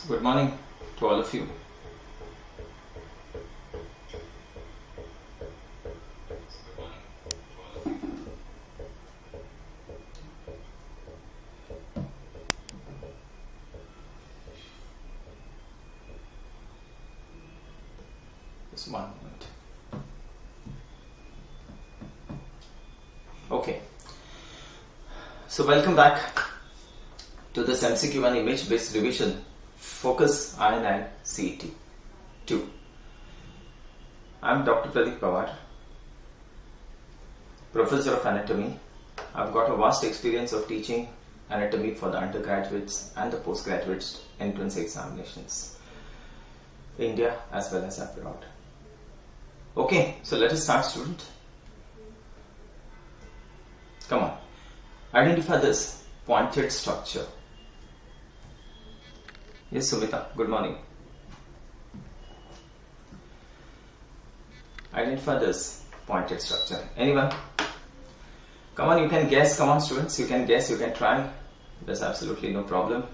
Good morning to all of you. Just one moment. Okay. So welcome back to this MCQ and image based revision. Focus INI-CET 2. I am Dr Pradeep Pawar, Professor of Anatomy. I've got a vast experience of teaching anatomy for the undergraduates and the postgraduates entrance examinations, India as well as abroad. Okay, so let us start, student. Come on. Identify this pointed structure. Yes, Sumita, good morning. Identify this pointed structure. Anyone? Come on, you can guess. Come on, students, you can guess, you can try. There's absolutely no problem.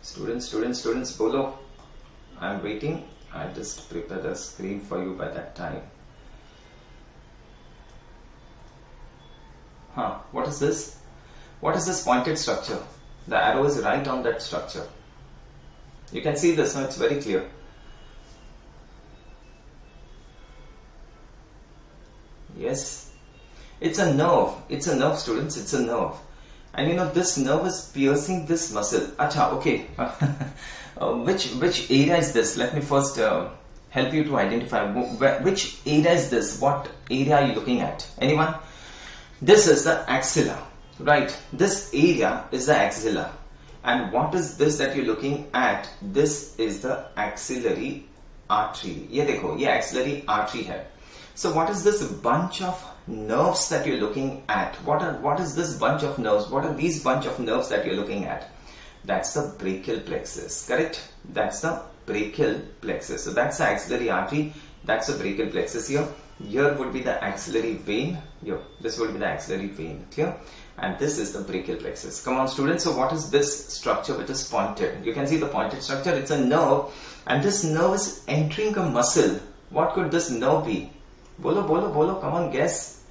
Students, bolo. I'm waiting. I'll just prepare the screen for you by that time. What is this? What is this pointed structure? The arrow is right on that structure. You can see this, no? It's very clear. Yes. It's a nerve. It's a nerve, students. It's a nerve. And you know, this nerve is piercing this muscle. Acha, okay. Which area is this? Let me first help you to identify. Which area is this? What area are you looking at? Anyone? This is the axilla. Right, this area is the axilla, and what is this that you're looking at? This is the axillary artery. ये देखो, ये axillary artery है. So what is this bunch of nerves that you're looking at? What is this bunch of nerves? What are these bunch of nerves that you're looking at? That's the brachial plexus, correct? That's the brachial plexus. So that's the axillary artery. That's the brachial plexus here. Here would be the axillary vein. Here, this would be the axillary vein. Clear? And this is the brachial plexus. Come on, students. So what is this structure which is pointed? You can see the pointed structure. It's a nerve, and this nerve is entering a muscle. What could this nerve be? Bolo. Come on, guess.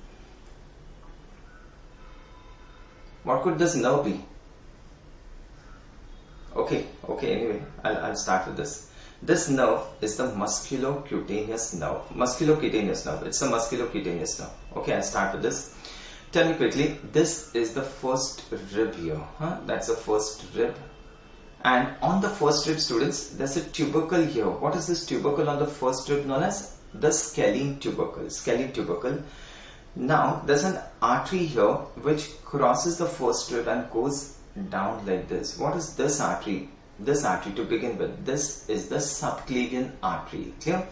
What could this nerve be? Okay. Anyway, I'll start with this. This nerve is the musculocutaneous nerve. Musculocutaneous nerve. It's the musculocutaneous nerve. Okay, I'll start with this. Tell me quickly, this is the first rib here. That's the first rib. And on the first rib, students, there's a tubercle here. What is this tubercle on the first rib known as? The scalene tubercle. Scalene tubercle. Now, there's an artery here which crosses the first rib and goes down like this. What is this artery? This artery to begin with. This is the subclavian artery. Clear?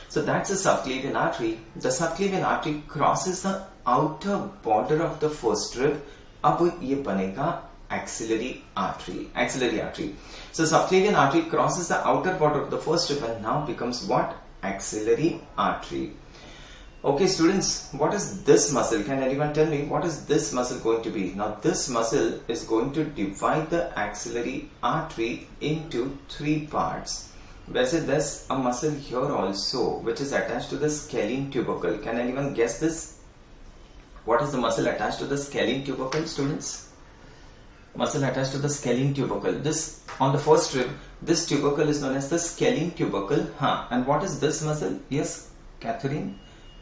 So that's the subclavian artery. The subclavian artery crosses the outer border of the first rib. अब ये बनेगा axillary artery. Axillary artery. So subclavian artery crosses the outer border of the first rib and now becomes what? Axillary artery. Okay, students, what is this muscle? Can anyone tell me what is this muscle going to be? Now this muscle is going to divide the axillary artery into three parts. There's a muscle here also which is attached to the scalene tubercle. Can anyone guess this? What is the muscle attached to the scalene tubercle, students? Muscle attached to the scalene tubercle. This, on the first rib, this tubercle is known as the scalene tubercle. And what is this muscle? Yes, Catherine.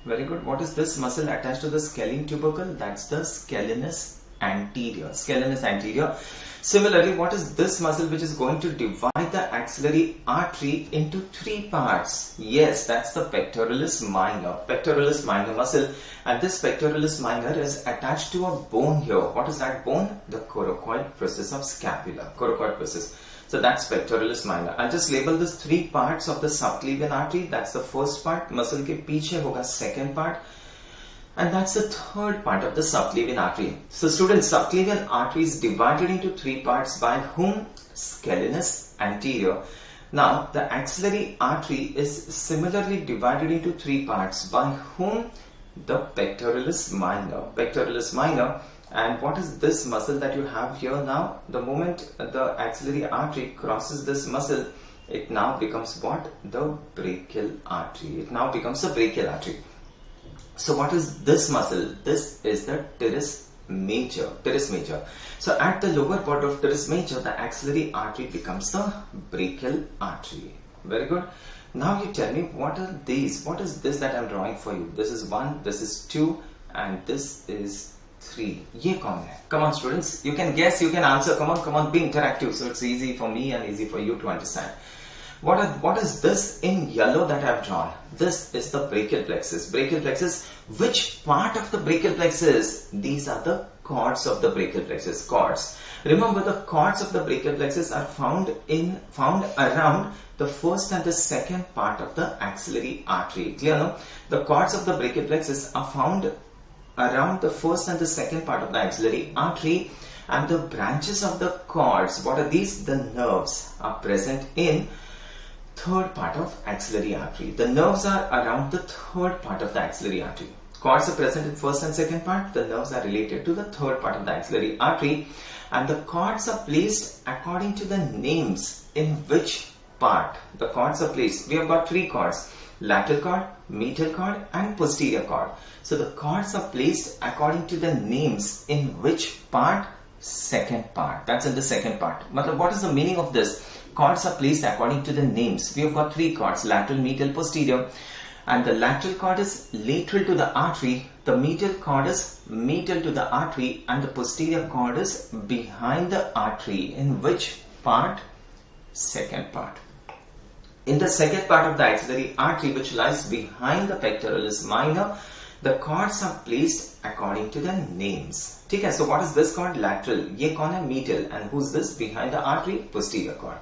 Very good. What is this muscle attached to the scalene tubercle? That's the scalenus anterior. Scalenus anterior. Similarly, what is this muscle which is going to divide the axillary artery into three parts? Yes, that's the pectoralis minor. Pectoralis minor muscle. And this pectoralis minor is attached to a bone here. What is that bone? The coracoid process of scapula. Coracoid process. So that's pectoralis minor. I'll just label these three parts of the subclavian artery. That's the first part. Muscle के पीछे होगा second part. And that's the third part of the subclavian artery. So students, subclavian artery is divided into three parts by whom? Scalenus anterior. Now the axillary artery is similarly divided into three parts by whom? The pectoralis minor. Pectoralis minor. And what is this muscle that you have here now? The moment the axillary artery crosses this muscle, it now becomes what? The brachial artery. It now becomes a brachial artery. So what is this muscle? This is the teres major. Teres major. So at the lower part of teres major, the axillary artery becomes the brachial artery. Very good. Now you tell me, what are these? What is this that I am drawing for you? This is 1, this is 2, and this is 3. Ye kaun hai? Come on students, you can guess, you can answer. Come on, be interactive so it's easy for me and easy for you to understand. What is this in yellow that I have drawn? This is the brachial plexus. Brachial plexus, which part of the brachial plexus? These are the cords of the brachial plexus. Cords. Remember, the cords of the brachial plexus are found around the first and the second part of the axillary artery. Clear, no? The cords of the brachial plexus are found around the first and the second part of the axillary artery, and the branches of the cords, what are these? The nerves are present in third part of axillary artery. The nerves are around the third part of the axillary artery. Cords are present in first and second part. The nerves are related to the third part of the axillary artery, and the cords are placed according to the names in which part the cords are placed. We have got 3 cords: lateral cord, medial cord, and posterior cord. So the cords are placed according to the names in which part? Second part. That's in the second part. Matlab, what is the meaning of this? Cords are placed according to the names. We have got 3 cords: lateral, medial, posterior. And the lateral cord is lateral to the artery, the medial cord is medial to the artery, and the posterior cord is behind the artery. In which part? Second part. In the second part of the axillary artery, which lies behind the pectoralis minor, the cords are placed according to the names. Okay, so what is this cord? Lateral. Ye kaun hai? Medial. And who's this? Behind the artery? Posterior cord.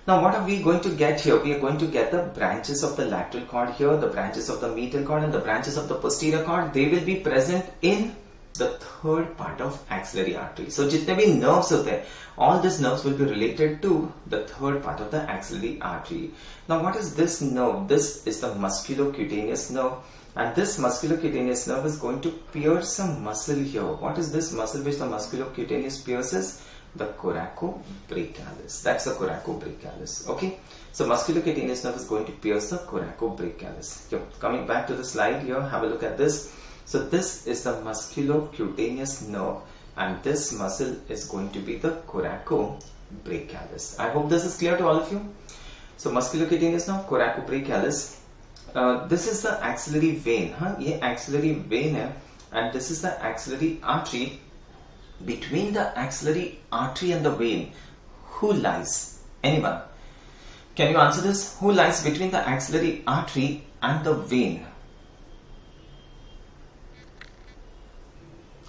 Now what are we going to get here? We are going to get the branches of the lateral cord here, the branches of the medial cord, and the branches of the posterior cord. They will be present in the third part of axillary artery. So jitne bhi nerves hote hain, all these nerves will be related to the third part of the axillary artery. Now what is this nerve? This is the musculocutaneous nerve, and this musculocutaneous nerve is going to pierce some muscle here. What is this muscle which the musculocutaneous pierces? The coracobrachialis. That's the coracobrachialis. Okay. So musculocutaneous nerve is going to pierce the coracobrachialis. Here, coming back to the slide here, have a look at this. So this is the musculocutaneous nerve, and this muscle is going to be the coracobrachialis. I hope this is clear to all of you. So musculocutaneous nerve, coracobrachialis. This is the axillary vein. Ye axillary vein hai, and this is the axillary artery. Between the axillary artery and the vein, who lies? Anyone? Can you answer this? Who lies between the axillary artery and the vein?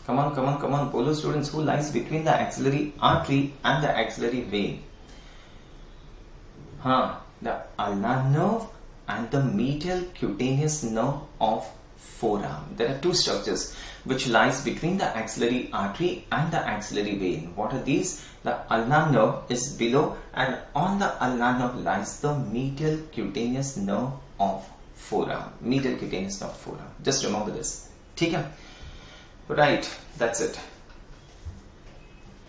Come on. Polo students, who lies between the axillary artery and the axillary vein? The ulnar nerve and the medial cutaneous nerve of forearm. There are 2 structures which lies between the axillary artery and the axillary vein. What are these? The ulnar nerve is below, and on the ulnar nerve lies the medial cutaneous nerve of forearm. Medial cutaneous nerve of forearm. Just remember this. Okay? Right, that's it.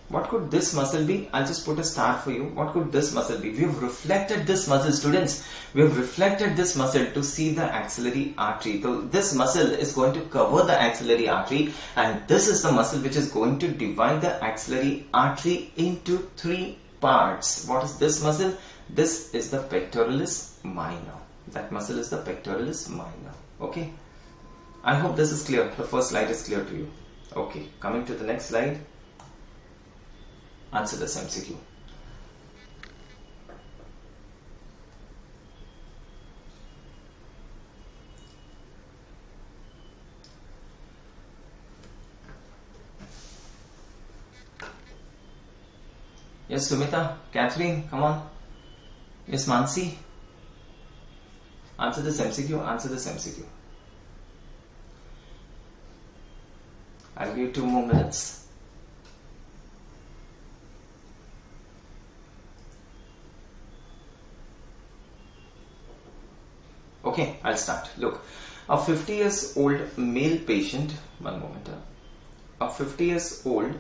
What could this muscle be? I'll just put a star for you. What could this muscle be? We have reflected this muscle, students. We have reflected this muscle to see the axillary artery. So this muscle is going to cover the axillary artery, and this is the muscle which is going to divide the axillary artery into 3 parts. What is this muscle? This is the pectoralis minor. That muscle is the pectoralis minor. Okay. I hope this is clear. The first slide is clear to you. Okay. Coming to the next slide. Answer this MCQ. Yes, Sumita, Catherine, come on. Miss Mansi, answer this MCQ. Answer this MCQ. I'll give you 2 more minutes. Okay, I'll start. Look, a 50 years old male patient, one moment. a 50 years old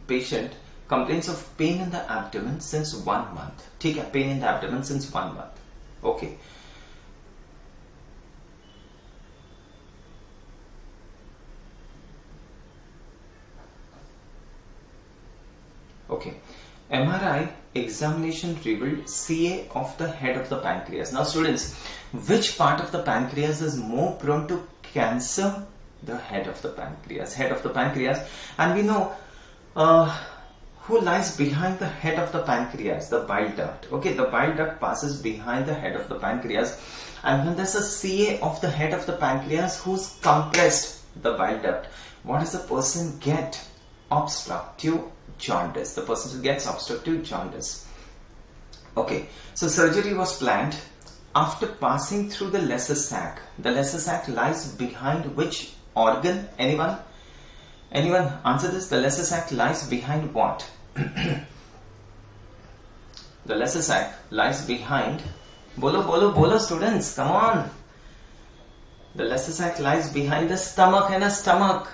patient complains of pain in the abdomen since 1 month. ठीक है, pain in the abdomen since 1 month. Okay. Okay. MRI examination revealed CA of the head of the pancreas. Now students, which part of the pancreas is more prone to cancer? The head of the pancreas. Head of the pancreas. And we know who lies behind the head of the pancreas? The bile duct. Okay, the bile duct passes behind the head of the pancreas. And when there's a CA of the head of the pancreas who's compressed the bile duct, what does the person get? Obstructive jaundice. The person gets obstructive jaundice. Okay, so surgery was planned after passing through the lesser sac. The lesser sac lies behind which organ? Anyone? Anyone answer this? The lesser sac lies behind what? The lesser sac lies behind. Bolo, bolo, bolo, students, come on. The lesser sac lies behind the stomach and a stomach.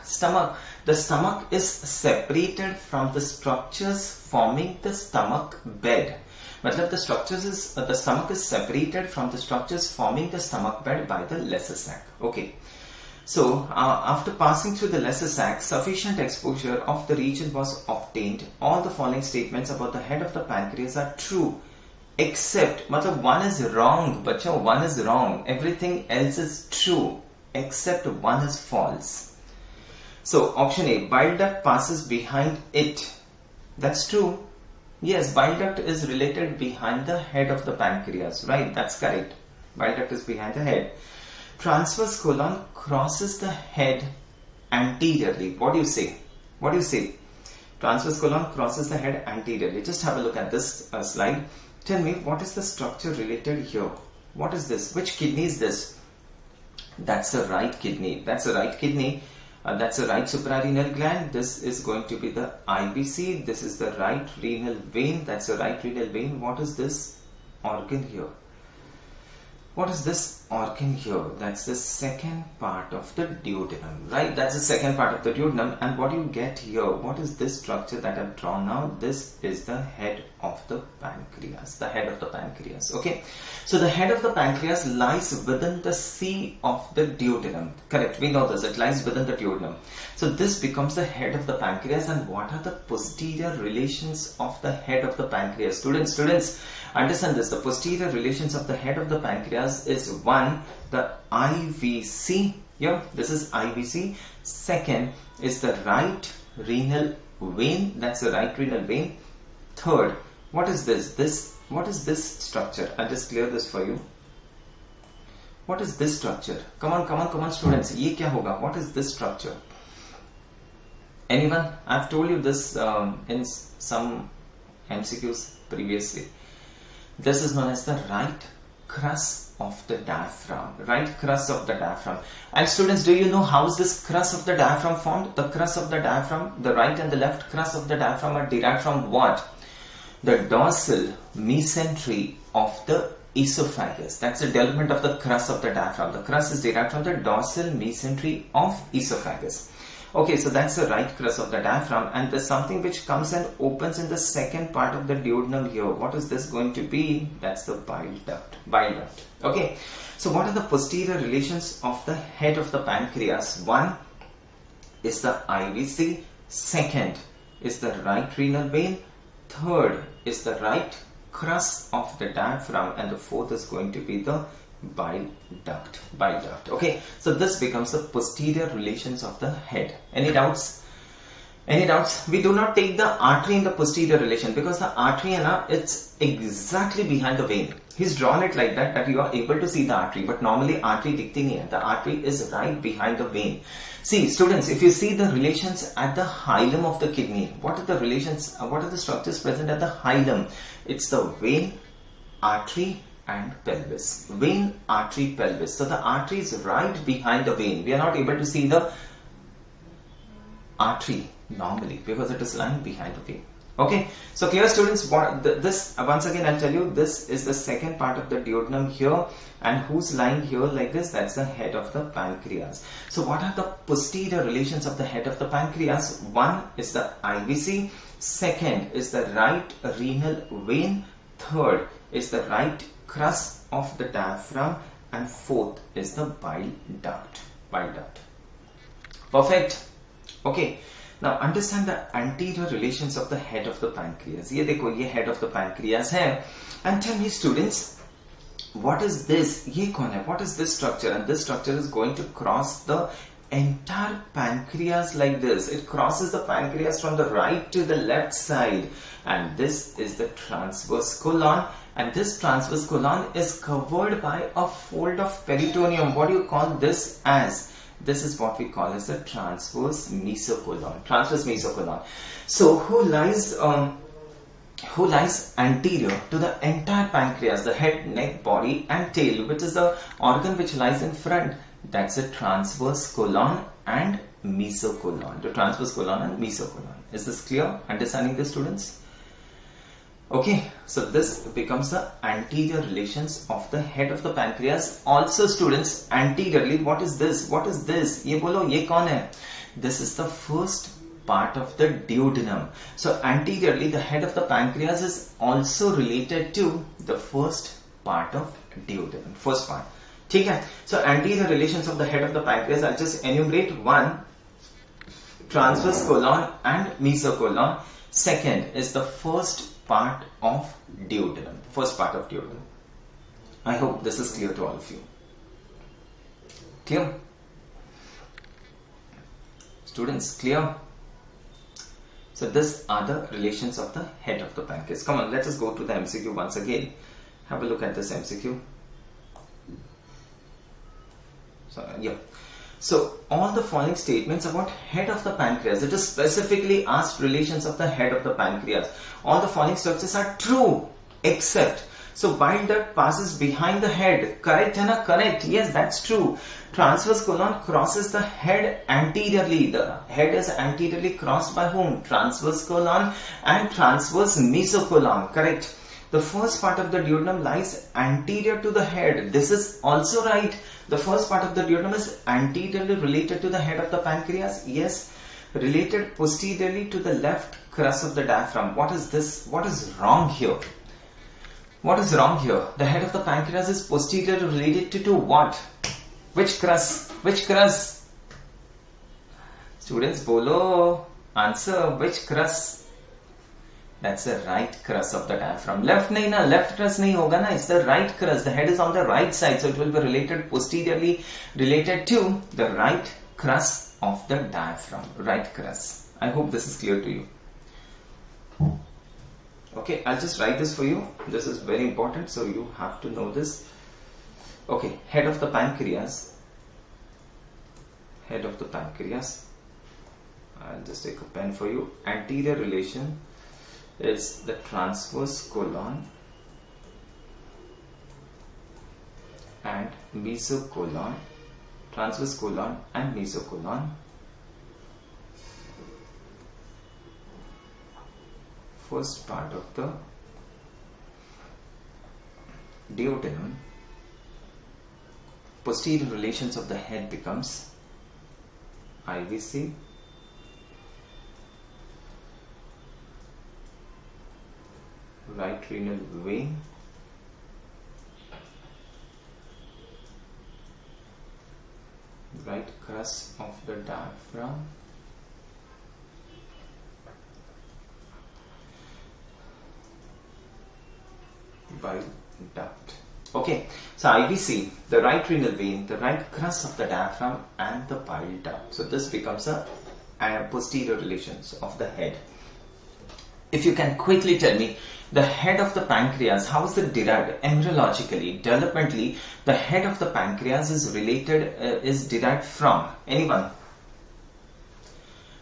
The stomach is separated from the structures forming the stomach bed. Matlab the stomach is separated from the structures forming the stomach bed by the lesser sac. Okay. So after passing through the lesser sac, sufficient exposure of the region was obtained. All the following statements about the head of the pancreas are true, except, matlab one is wrong, bacho, one is wrong. Everything else is true, except one is false. So option A, bile duct passes behind it. That's true. Yes, bile duct is related behind the head of the pancreas, right? That's correct. Bile duct is behind the head. Transverse colon crosses the head anteriorly. What do you say? What do you say? Transverse colon crosses the head anteriorly. Just have a look at this slide. Tell me, what is the structure related here? What is this? Which kidney is this? That's the right kidney. That's the right kidney. That's the right suprarenal gland. This is going to be the IBC. This is the right renal vein. That's the right renal vein. What is this organ here? What is this organ here? That's the second part of the duodenum, right? That's the second part of the duodenum. And what you get here, what is this structure that I've drawn now? This is the head of the pancreas, the head of the pancreas, okay? So the head of the pancreas lies within the C of the duodenum, correct? We know this, it lies within the duodenum. So this becomes the head of the pancreas. And what are the posterior relations of the head of the pancreas? Students, understand this. The posterior relations of the head of the pancreas is one, the IVC. Yeah, this is IVC. Second is the right renal vein. That's the right renal vein. Third, what is this? What is this structure? I'll just clear this for you. What is this structure? Come on, students. Ye kya hoga? What is this structure? Anyone? I've told you this in some MCQs previously. This is known as the right crus of the diaphragm. Right crus of the diaphragm. And students, do you know how is this crus of the diaphragm formed? The crus of the diaphragm, the right and the left crus of the diaphragm are derived from what? The dorsal mesentery of the esophagus. That's the development of the crus of the diaphragm. The crus is derived from the dorsal mesentery of esophagus. Okay, so that's the right crus of the diaphragm, and there's something which comes and opens in the second part of the duodenum here. What is this going to be? That's the bile duct. Bile duct. Okay, so what are the posterior relations of the head of the pancreas? One is the IVC. Second is the right renal vein. Third is the right crus of the diaphragm, and the fourth is going to be the bile duct. Okay, so this becomes the posterior relations of the head. Any doubts? We do not take the artery in the posterior relation, because the artery, it's exactly behind the vein. He's drawn it like that you are able to see the artery, but normally artery dikhti nahi hai. The artery is right behind the vein. See, students, if you see the relations at the hilum of the kidney, what are the relations? What are the structures present at the hilum? It's the vein, artery, and pelvis. Vein, artery, pelvis. So the artery is right behind the vein. We are not able to see the artery normally because it is lying behind the vein. Okay, so clear students, this once again I'll tell you, this is the second part of the duodenum here, and who's lying here like this? That's the head of the pancreas. So what are the posterior relations of the head of the pancreas? One is the IVC, second is the right renal vein, third is the right crus of the diaphragm, and fourth is the bile duct. Perfect. Okay. Now understand the anterior relations of the head of the pancreas. ये देखो, ये head of the pancreas है. And tell me students, what is this? ये कौन है? What is this structure? And this structure is going to cross the entire pancreas like this. It crosses the pancreas from the right to the left side. And this is the transverse colon. And this transverse colon is covered by a fold of peritoneum. What do you call this as? This is what we call as the transverse mesocolon. So who lies anterior to the entire pancreas, the head, neck, body and tail, which is the organ which lies in front? That's the transverse colon and mesocolon. The transverse colon and mesocolon. Is this clear? Understanding this, students? Okay, so this becomes the anterior relations of the head of the pancreas. Also students, anteriorly, what is this? What is this? Ye bolo, ye kaun hai? This is the first part of the duodenum. So anteriorly, the head of the pancreas is also related to the first part of duodenum. First part. Okay? So anterior relations of the head of the pancreas, I'll just enumerate. One, transverse colon and mesocolon. Second is the first part of duodenum. First part of duodenum. I hope this is clear to all of you. Clear? Students, clear? So these are the relations of the head of the pancreas. Come on, let us go to the MCQ once again. Have a look at this MCQ. So all the following statements about head of the pancreas, it is specifically asked relations of the head of the pancreas. All the following structures are true except, so bile duct passes behind the head. Correct, hai na? Correct. Yes, that's true. Transverse colon crosses the head anteriorly. The head is anteriorly crossed by whom? Transverse colon and transverse mesocolon. Correct. The first part of the duodenum lies anterior to the head. This is also right. The first part of the duodenum is anteriorly related to the head of the pancreas. Yes. Related posteriorly to the left crus of the diaphragm. What is this? What is wrong here? What is wrong here? The head of the pancreas is posteriorly related to what? Which crus? Which crus? Students, bolo. Answer. Which crus? That's the right crus of the diaphragm. Left nahi na, left crus nahi hoga na. It's the right crus. The head is on the right side, so it will be related posteriorly related to the right crus of the diaphragm. Right crus. I hope this is clear to you. Okay, I'll just write this for you. This is very important, so you have to know this. Okay, head of the pancreas. Head of the pancreas. I'll just take a pen for you. Anterior relation is the transverse colon and mesocolon. Transverse colon and mesocolon. First part of the duodenum. Posterior relations of the head becomes IVC, right renal vein, right crus of the diaphragm, bile duct. Okay, so IVC, the right renal vein, the right crus of the diaphragm and the bile duct. So this becomes a posterior relations of the head. If you can quickly tell me, the head of the pancreas, how is it derived? Embryologically, developmentally, the head of the pancreas is related, is derived from anyone?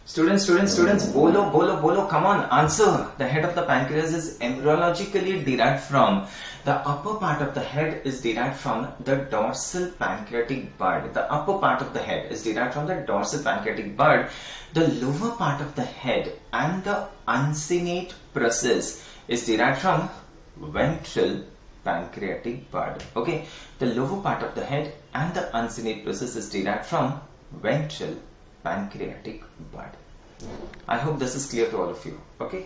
Students, bolo, come on, answer. The head of the pancreas is embryologically derived from, the upper part of the head is derived from the dorsal pancreatic bud. The upper part of the head is derived from the dorsal pancreatic bud. The lower part of the head and the uncinate process is derived from ventral pancreatic bud. Okay, the lower part of the head and the uncinate process is derived from ventral pancreatic bud. I hope this is clear to all of you. Okay,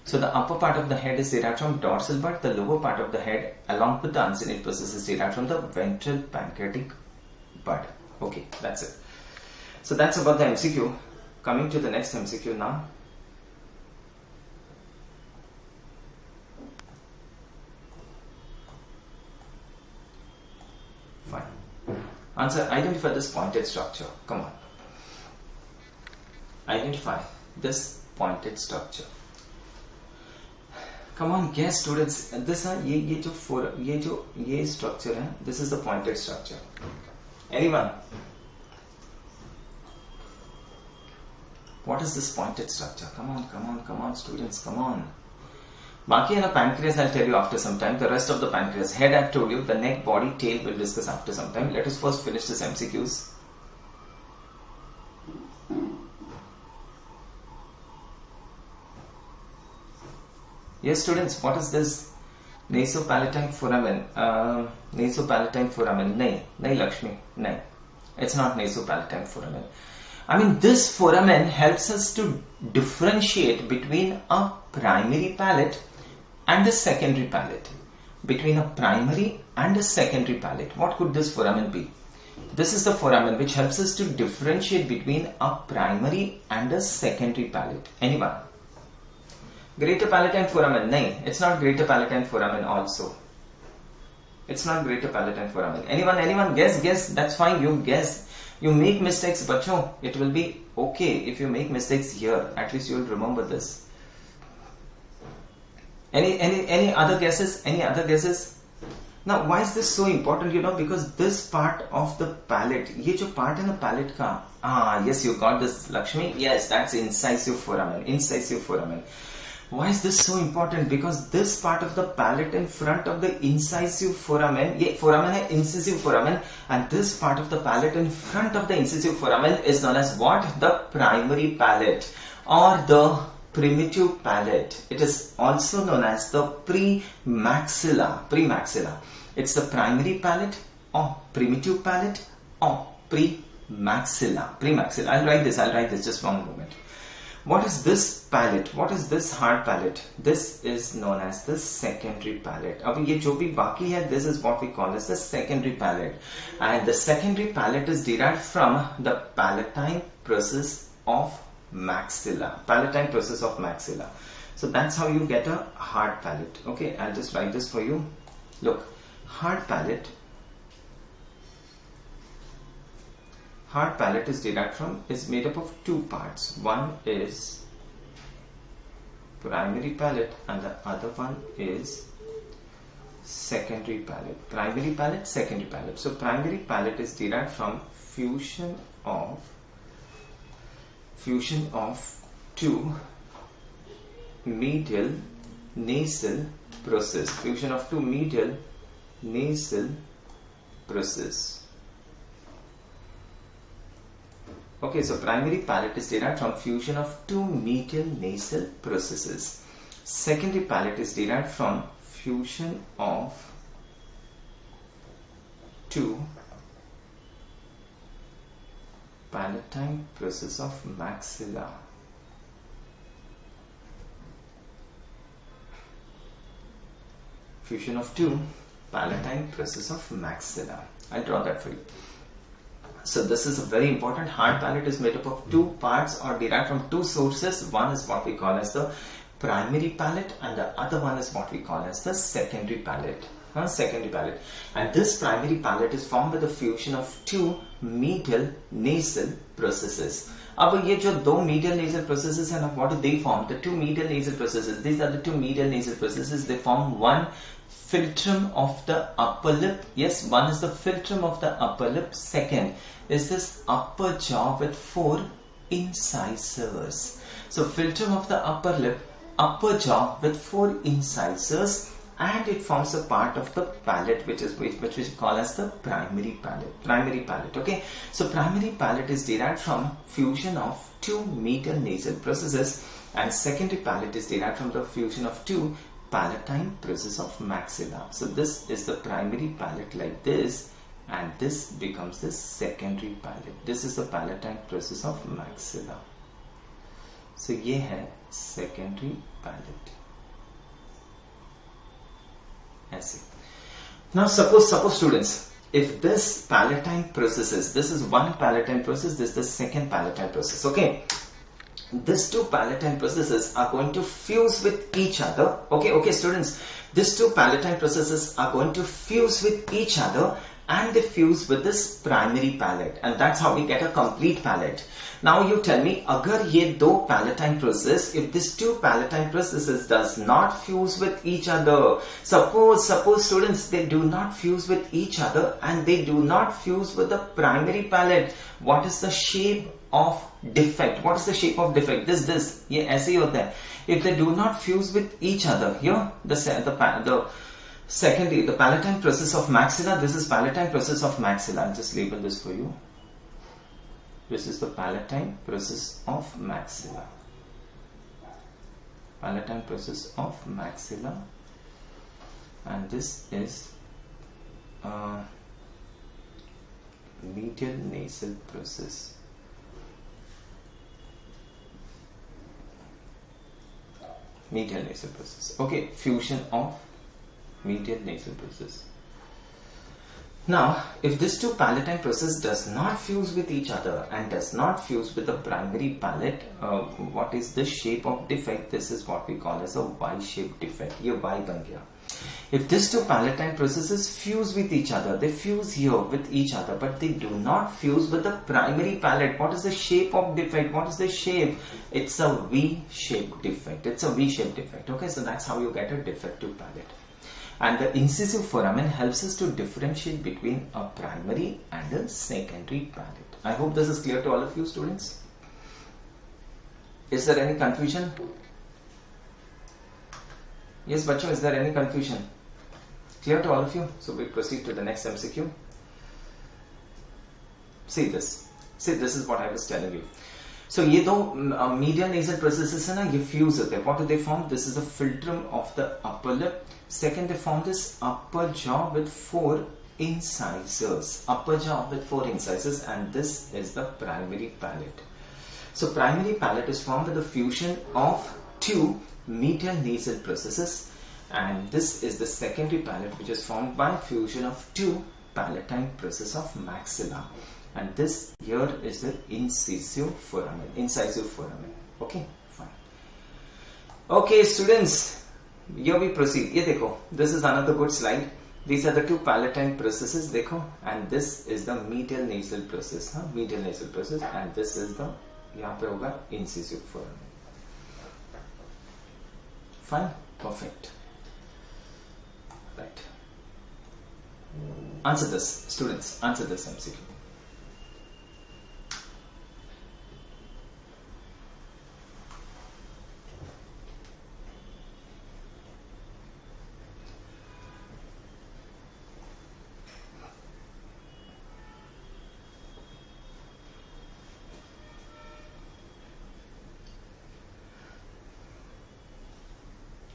so the upper part of the head is derived from dorsal bud, the lower part of the head along with the uncinate process is derived from the ventral pancreatic bud. Okay, that's it. So that's about the MCQ. Coming to the next MCQ now. Fine. Answer, identify this pointed structure. Come on. Identify this pointed structure. Come on, guess students. This ये structure है. This is the pointed structure. Anyone? What is this pointed structure? Come on, students, come on. Baki and pancreas I'll tell you after some time. The rest of the pancreas. Head I've told you. The neck, body, tail we'll discuss after some time. Let us first finish this MCQs. Yes, students, what is this? Nasopalatine foramen. Nasopalatine foramen. Nahi Lakshmi. Nahi. It's not nasopalatine foramen. I mean, this foramen helps us to differentiate between a primary palate and a secondary palate. Between a primary and a secondary palate. What could this foramen be? This is the foramen which helps us to differentiate between a primary and a secondary palate. Anyone? Greater palatine foramen. No, it's not greater palatine foramen also. It's not greater palatine foramen. Anyone? Guess. That's fine. You guess. You make mistakes, bacho. It will be okay if you make mistakes here. At least you will remember this. Any other guesses? Any other guesses? Now, why is this so important? You know, because this part of the palate, ये जो part है ना palate का, yes, you got this, Lakshmi. Yes, that's incisive foramen. Incisive foramen. Why is this so important? Because this part of the palate in front of the incisive foramen, ये foramen है incisive foramen, and this part of the palate in front of the incisive foramen is known as what? The primary palate or the primitive palate. It is also known as the premaxilla. Premaxilla. It's the primary palate or primitive palate or premaxilla. Premaxilla. I'll write this just one moment. What is this palate? What is this hard palate? This is known as the secondary palate. अब ये जो भी बाकी है, this is what we call as the secondary palate. And the secondary palate is derived from the palatine process of maxilla. Palatine process of maxilla. So that's how you get a hard palate. Okay, I'll just write this for you. Look, hard palate. Hard palate is derived from, is made up of two parts. One is primary palate and the other one is secondary palate. Primary palate, secondary palate. So primary palate is derived from fusion of two medial nasal process. Fusion of two medial nasal process. Okay, so primary palate is derived from fusion of two medial nasal processes. Secondary palate is derived from fusion of two palatine process of maxilla. Fusion of two palatine process of maxilla. I'll draw that for you. So this is a very important. Hard palate is made up of two parts or derived from two sources. One is what we call as the primary palate and the other one is what we call as the secondary palate. secondary palate. And this primary palate is formed by the fusion of two medial nasal processes. अब ये जो दो medial nasal processes है ना, what do they form? The two medial nasal processes, these are the two medial nasal processes. They form one philtrum of the upper lip. Yes, one is the philtrum of the upper lip. Second is this upper jaw with four incisors. So philtrum of the upper lip, upper jaw with four incisors, and it forms a part of the palate which we call as the primary palate. Okay, so primary palate is derived from fusion of two medial nasal processes, and secondary palate is derived from the fusion of two palatine processes of maxilla. So this is the primary palate like this, and this becomes the secondary palate. This is the palatine process of maxilla. So ये है secondary palate. ऐसे. Now suppose students, if this palatine processes, this is one palatine process, this is the second palatine process. Okay, these two palatine processes are going to fuse with each other. Okay students, these two palatine processes are going to fuse with each other, and they fuse with this primary palate, and that's how we get a complete palate. Now you tell me, अगर ये दो palatine process, if these two palatine processes does not fuse with each other, suppose students, they do not fuse with each other and they do not fuse with the primary palate, what is the shape of defect? What is the shape of defect? This ये ऐसे ही होता है. If they do not fuse with each other, here the secondary, the palatine process of maxilla, this is palatine process of maxilla. I'll just label this for you. This is the palatine process of maxilla. Palatine process of maxilla, and this is medial nasal process. Medial nasal process. Okay, fusion of medial nasal process. Now, if this two palatine process does not fuse with each other and does not fuse with the primary palate, what is the shape of defect? This is what we call as a Y-shaped defect. ये Y बन गया. If these two palatine processes fuse with each other, they fuse here with each other, but they do not fuse with the primary palate. What is the shape of defect? What is the shape? It's a V-shaped defect. It's a V-shaped defect. Okay, so that's how you get a defective palate. And the incisive foramen helps us to differentiate between a primary and a secondary palate. I hope this is clear to all of you students. Is there any confusion? Yes, Bacho, is there any confusion? Clear to all of you? So we proceed to the next MCQ. See this. See, this is what I was telling you. So ये दो medial nasal processes है ना, ये fuse होते हैं. What do they form? This is the philtrum of the upper lip. Second, they form this upper jaw with four incisors. Upper jaw with four incisors, and this is the primary palate. So primary palate is formed by the fusion of two medial nasal processes, and this is the secondary palate, which is formed by fusion of two palatine processes of maxilla. And this here is the incisive foramen. Incisive foramen. Okay, fine. Okay, students, here we proceed. ये देखो, this is another good slide. These are the two palatine processes. देखो, and this is the medial nasal process. हाँ, medial nasal process, and this is the यहाँ पे होगा incisive foramen. Fine, perfect. Right. Answer this, students. Answer this MCQ.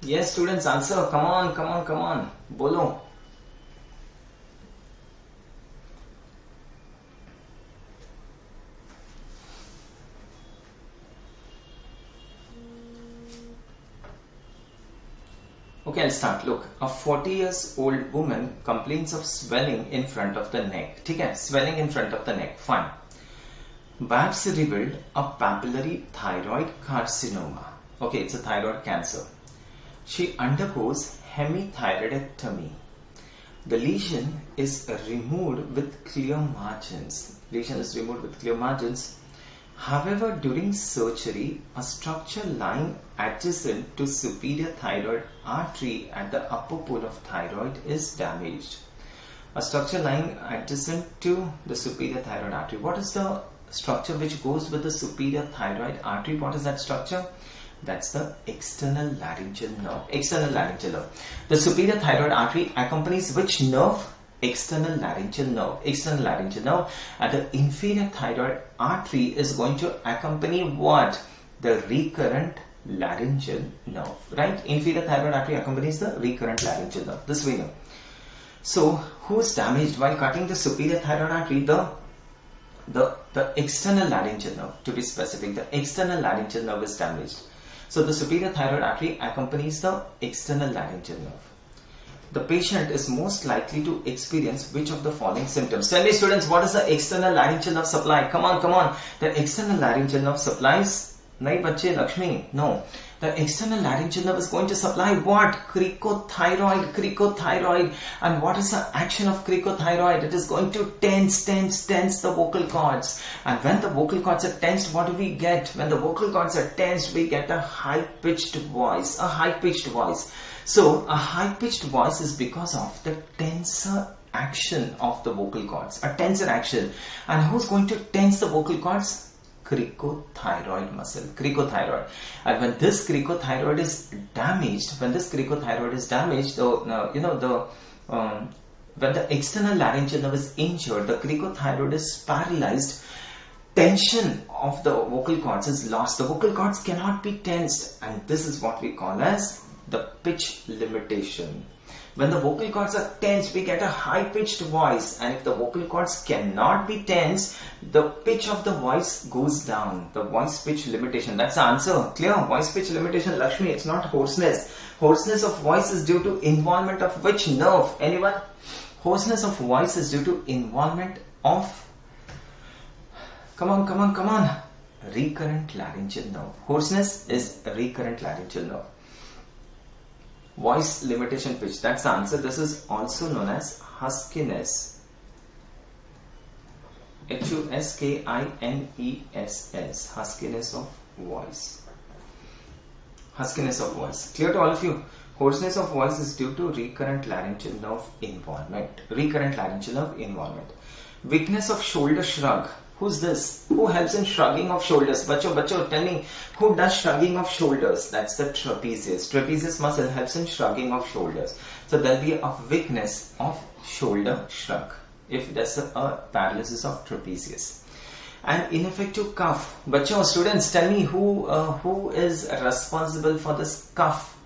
Yes, students, answer. Come on, come on, come on. Bolo. Okay, I'll start. Look, a 40-year-old woman complains of swelling in front of the neck. ठीक है, swelling in front of the neck. Fine. Biopsy revealed a papillary thyroid carcinoma. Okay, it's a thyroid cancer. She undergoes hemithyroidectomy. The lesion is removed with clear margins. Lesion is removed with clear margins. However, during surgery, a structure lying adjacent to superior thyroid artery at the upper pole of thyroid is damaged. A structure lying adjacent to the superior thyroid artery. What is the structure which goes with the superior thyroid artery? What is that structure? That's the external laryngeal nerve. External laryngeal nerve. The superior thyroid artery accompanies which nerve? External laryngeal nerve. External laryngeal nerve. And the inferior thyroid artery is going to accompany what? The recurrent laryngeal nerve. Right? Inferior thyroid artery accompanies the recurrent laryngeal nerve. This we know. So, who's damaged while cutting the superior thyroid artery? The external laryngeal nerve, to be specific. The external laryngeal nerve is damaged. So, the superior thyroid artery accompanies the external laryngeal nerve. The patient is most likely to experience which of the following symptoms? Tell me, students, what is the external laryngeal nerve supply? Come on, come on. The external laryngeal nerve supplies. Nahi bache, Lakshmi. No. The external laryngeal nerve is going to supply what? Cricothyroid. Cricothyroid. And what is the action of cricothyroid? It is going to tense the vocal cords. And when the vocal cords are tensed, what do we get? When the vocal cords are tensed, we get a high-pitched voice. A high-pitched voice. So, a high-pitched voice is because of the tensor action of the vocal cords. A tensor action. And who's going to tense the vocal cords? Cricothyroid muscle. Cricothyroid. And when this cricothyroid is damaged, when the external laryngeal nerve is injured, the cricothyroid is paralyzed. Tension of the vocal cords is lost. The vocal cords cannot be tensed, and this is what we call as the pitch limitation. When the vocal cords are tensed, we get a high-pitched voice, and if the vocal cords cannot be tensed, the pitch of the voice goes down. The voice pitch limitation. That's the answer. Clear? Voice pitch limitation, Lakshmi. It's not hoarseness. Hoarseness of voice is due to involvement of which nerve? Anyone? Hoarseness of voice is due to involvement of, come on. Recurrent laryngeal nerve. Hoarseness is recurrent laryngeal nerve. Voice limitation pitch. That's the answer. This is also known as huskiness. Huskiness. Huskiness of voice. Huskiness of voice. Clear to all of you? Hoarseness of voice is due to recurrent laryngeal nerve involvement. Recurrent laryngeal nerve involvement. Weakness of shoulder shrug. Who's this? Who helps in shrugging of shoulders? Bacho, tell me, who does shrugging of shoulders? That's the trapezius. Trapezius muscle helps in shrugging of shoulders. So there'll be a weakness of shoulder shrug if there's a paralysis of trapezius. And ineffective cough. Bacho, students, tell me who is responsible for this cough?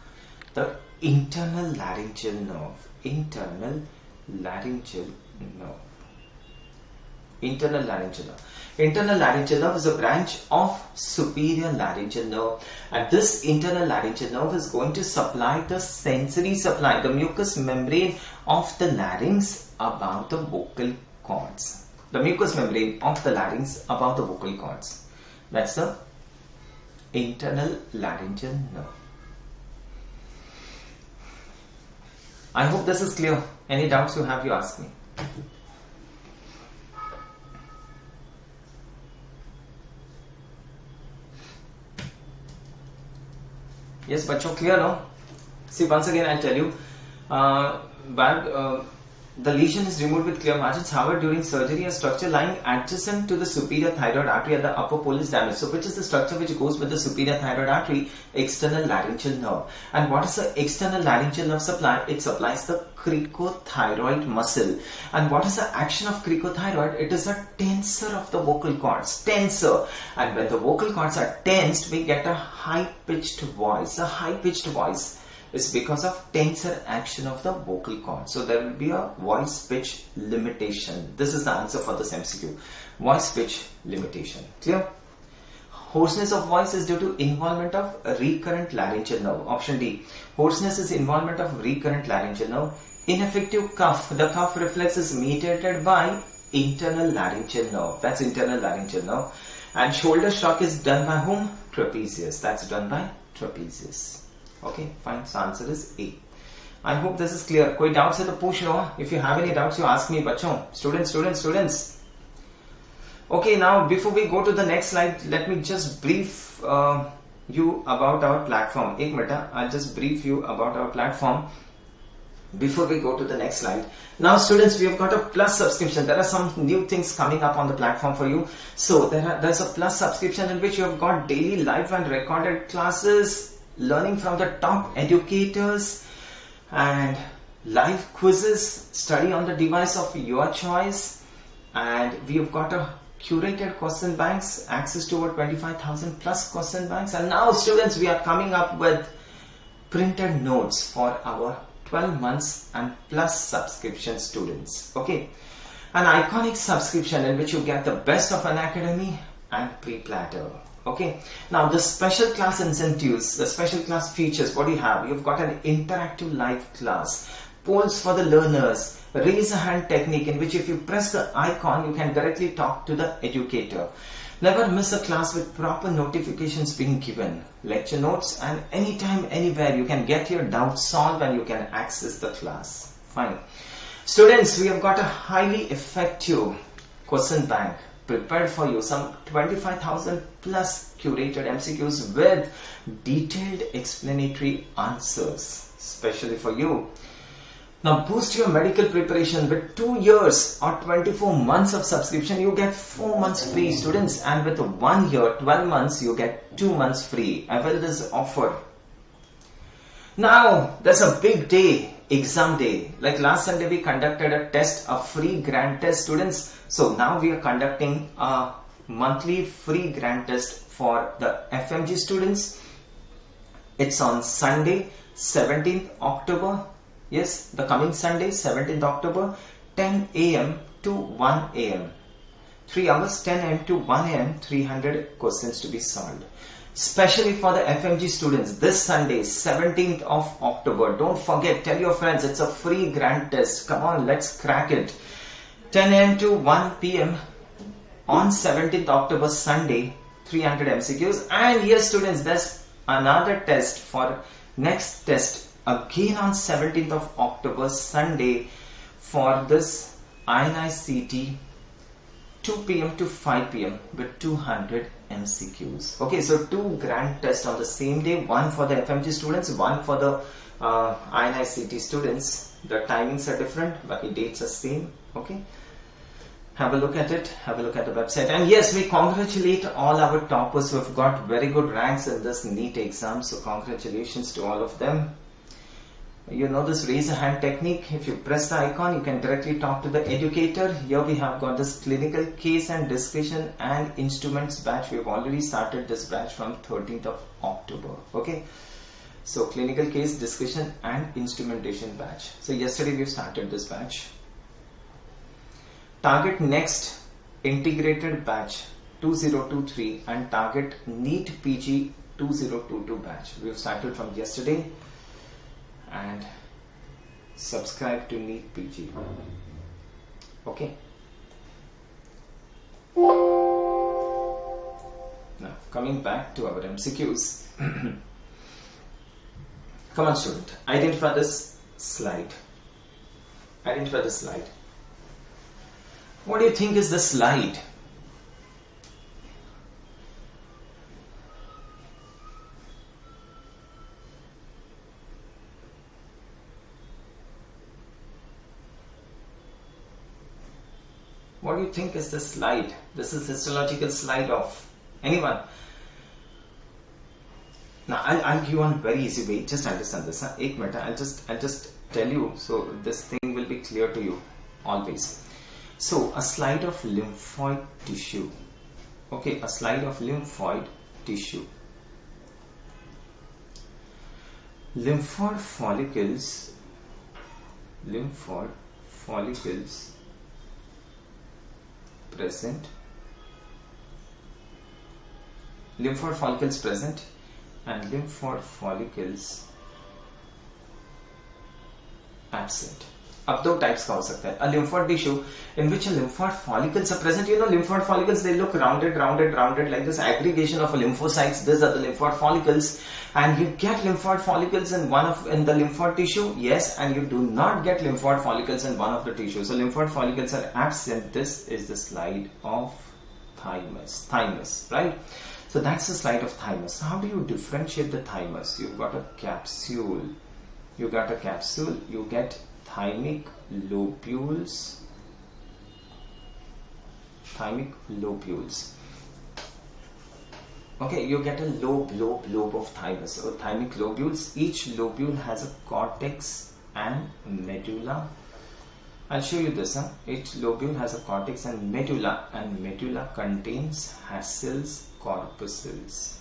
The internal laryngeal nerve. Internal laryngeal nerve. Internal laryngeal nerve. Internal laryngeal nerve is a branch of superior laryngeal nerve, and this internal laryngeal nerve is going to supply the sensory supply, the mucous membrane of the larynx above the vocal cords. The mucous membrane of the larynx above the vocal cords. That's the internal laryngeal nerve. I hope this is clear. Any doubts you have, you ask me. Yes, bacho, clear, no? See, once again, I'll tell you. The lesion is removed with clear margins. However, during surgery, a structure lying adjacent to the superior thyroid artery at the upper pole is damaged. So, which is the structure which goes with the superior thyroid artery? External laryngeal nerve. And what is the external laryngeal nerve supply? It supplies the cricothyroid muscle. And what is the action of cricothyroid? It is a tensor of the vocal cords. Tensor. And when the vocal cords are tensed, we get a high-pitched voice. A high-pitched voice is because of tensor action of the vocal cord. So there will be a voice pitch limitation. This is the answer for this MCQ. Voice pitch limitation. Clear? Hoarseness of voice is due to involvement of recurrent laryngeal nerve. Option D. Hoarseness is involvement of recurrent laryngeal nerve. Ineffective cough. The cough reflex is mediated by internal laryngeal nerve. That's internal laryngeal nerve. And shoulder shrug is done by whom? Trapezius. That's done by trapezius. Okay, fine. So answer is A. I hope this is clear. कोई doubts है तो पूछ लो. If you have any doubts, you ask me, बच्चों. Students. Okay, now before we go to the next slide, let me just brief you about our platform. एक minute, I'll just brief you about our platform before we go to the next slide. Now students, we have got a plus subscription. There are some new things coming up on the platform for you. So there's a plus subscription in which you have got daily live and recorded classes, learning from the top educators, and live quizzes, study on the device of your choice, and we have got a curated question banks, access to over 25,000 plus question banks. And now students, we are coming up with printed notes for our 12 months and plus subscription students. Okay, an iconic subscription in which you get the best of Unacademy and pre-platter. Okay, now the special class incentives, the special class features, what do you have? You've got an interactive live class, polls for the learners, raise a hand technique in which if you press the icon, you can directly talk to the educator. Never miss a class with proper notifications being given. Lecture notes, and anytime, anywhere you can get your doubts solved and you can access the class. Fine. Students, we have got a highly effective question bank prepared for you. Some 25,000 plus curated MCQs with detailed explanatory answers, especially for you. Now boost your medical preparation with 2 years or 24 months of subscription. You get 4 months free, students, and with 1 year, 12 months, you get 2 months free. Avail this offer. Now there's a big day, exam day. Like last Sunday we conducted a test, a free grand test, students. So now we are conducting a monthly free grand test for the FMG students. It's on Sunday, 17th October. Yes, the coming Sunday, 17th October, 10 a.m. to 1 a.m. 3 hours, 10 a.m. to 1 a.m. 300 questions to be solved. Especially for the FMG students, this Sunday, 17th of October. Don't forget, tell your friends, it's a free grand test. Come on, let's crack it. 10 a.m. to 1 p.m. on 17th October, Sunday, 300 MCQs. And yes, students, there's another test for next test. Again on 17th of October, Sunday, for this INI-CET 2 p.m. to 5 p.m. with 200 MCQs. Okay, so 2 grand tests on the same day, one for the FMG students, one for the INI-CET students. The timings are different, but the dates are same. Okay, have a look at it, have a look at the website. And yes, we congratulate all our toppers who have got very good ranks in this NEET exam. So congratulations to all of them. You know this raise a hand technique. If you press the icon, you can directly talk to the educator. Here we have got this clinical case and discussion and instruments batch. We have already started this batch from 13th of October. Okay, so clinical case, discussion and instrumentation batch. So yesterday we started this batch. Target next integrated batch 2023 and target NEET PG 2022 batch. We have started from yesterday. And subscribe to NEET PG. Okay. Now coming back to our MCQs. Come on, student. Identify this slide. Identify this slide. What do you think is the slide? What do you think is the slide? This is histological slide of anyone. Now I'll give you one very easy way. Just understand this. 1 minute. I'll just tell you, so this thing will be clear to you always. So a slide of lymphoid tissue. Okay, a slide of lymphoid tissue. Lymphoid follicles present, lymphoid follicles present and lymphoid follicles absent. अब दो types का हो सकता है. A lymphoid tissue in which a lymphoid follicles are present. You know, lymphoid follicles, they look rounded like this. Aggregation of lymphocytes. These are the lymphoid follicles, and you get lymphoid follicles in the lymphoid tissue. Yes, and you do not get lymphoid follicles in one of the tissues. So lymphoid follicles are absent. This is the slide of thymus, right? So that's the slide of thymus. How do you differentiate the thymus? You've got a capsule. You get thymic lobules. Okay, you get a lobe of thymus. So thymic lobules. Each lobule has a cortex and medulla. I'll show you this. Each lobule has a cortex and medulla contains Hassel's corpuscles.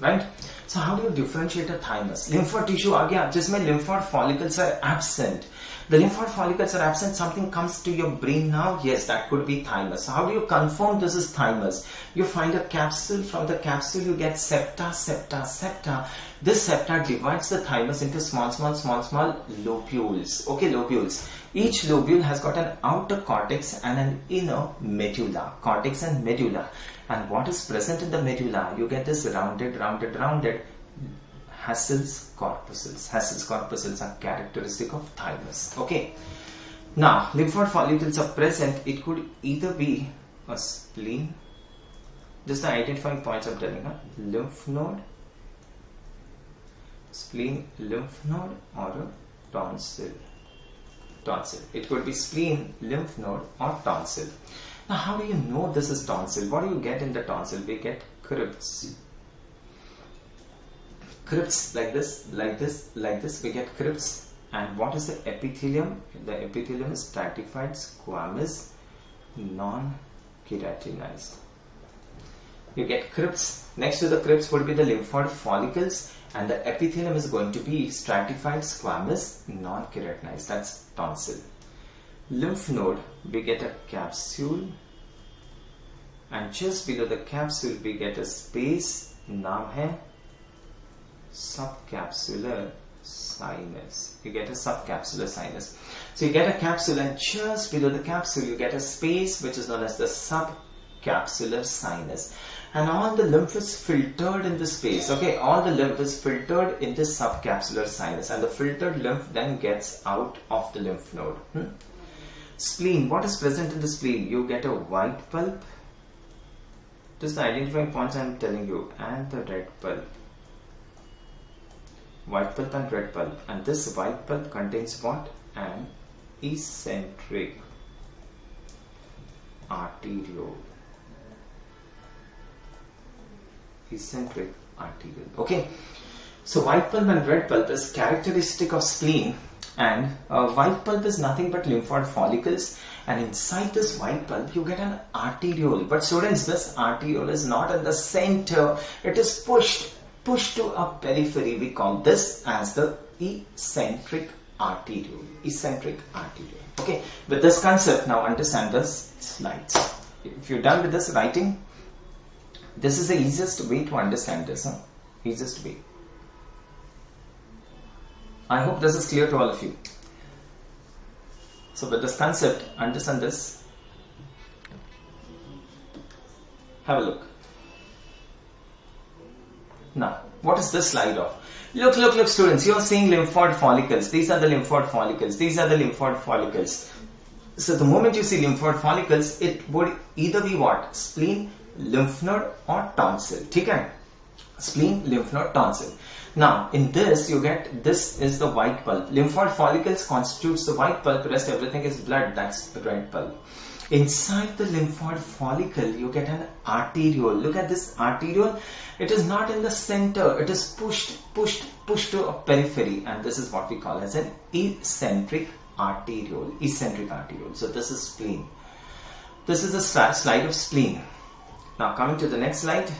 Right? So how do you differentiate a thymus? Lymphoid tissue आ गया जिसमें lymphoid follicles are absent. The lymphoid follicles are absent. Something comes to your brain now. Yes, that could be thymus. So how do you confirm this is thymus? You find a capsule. From the capsule you get septa. This septa divides the thymus into small lobules. Okay, lobules. Each lobule has got an outer cortex and an inner medulla. Cortex and medulla. And what is present in the medulla? You get this rounded Hassel's corpuscles. Hassel's corpuscles are characteristic of thymus. Okay. Now, lymphoid follicles are present. It could either be a spleen. Just the identifying points I'm telling you. Lymph node, spleen, lymph node, or a tonsil. It could be spleen, lymph node, or tonsil. Now, how do you know this is tonsil? What do you get in the tonsil? We get crypts. Crypts like this. We get crypts. And what is the epithelium? The epithelium is stratified squamous, non-keratinized. You get crypts. Next to the crypts would be the lymphoid follicles, and the epithelium is going to be stratified squamous, non-keratinized. That's tonsil. Lymph node, we get a capsule, and just below the capsule we get a space. Naam hai subcapsular sinus. You get a subcapsular sinus. So you get a capsule, and just below the capsule you get a space which is known as the subcapsular sinus. And all the lymph is filtered in this space. Okay, all the lymph is filtered in this subcapsular sinus, and the filtered lymph then gets out of the lymph node. Spleen. What is present in the spleen? You get a white pulp. Just the identifying points I am telling you, and the red pulp. White pulp and red pulp. And this white pulp contains what? An eccentric arteriole. Okay. So white pulp and red pulp is characteristic of spleen. And white pulp is nothing but lymphoid follicles, and inside this white pulp you get an arteriole. But students, this arteriole is not in the center, it is pushed to a periphery. We call this as the eccentric arteriole. Okay, with this concept, now understand the slides. If you're done with this writing, this is the easiest way to understand this. Easiest way. I hope this is clear to all of you. So with this concept, understand this. Have a look. Now, what is this slide of? Look students, you are seeing lymphoid follicles. These are the lymphoid follicles. So the moment you see lymphoid follicles, it would either be what? Spleen, lymph node, or tonsil. Okay? Spleen, lymph node, tonsil. Now, in this, you get, this is the white pulp. Lymphoid follicles constitutes the white pulp, rest everything is blood, that's the red pulp. Inside the lymphoid follicle, you get an arteriole. Look at this arteriole. It is not in the center, it is pushed to a periphery, and this is what we call as an eccentric arteriole. So this is spleen. This is the slide of spleen. Now coming to the next slide,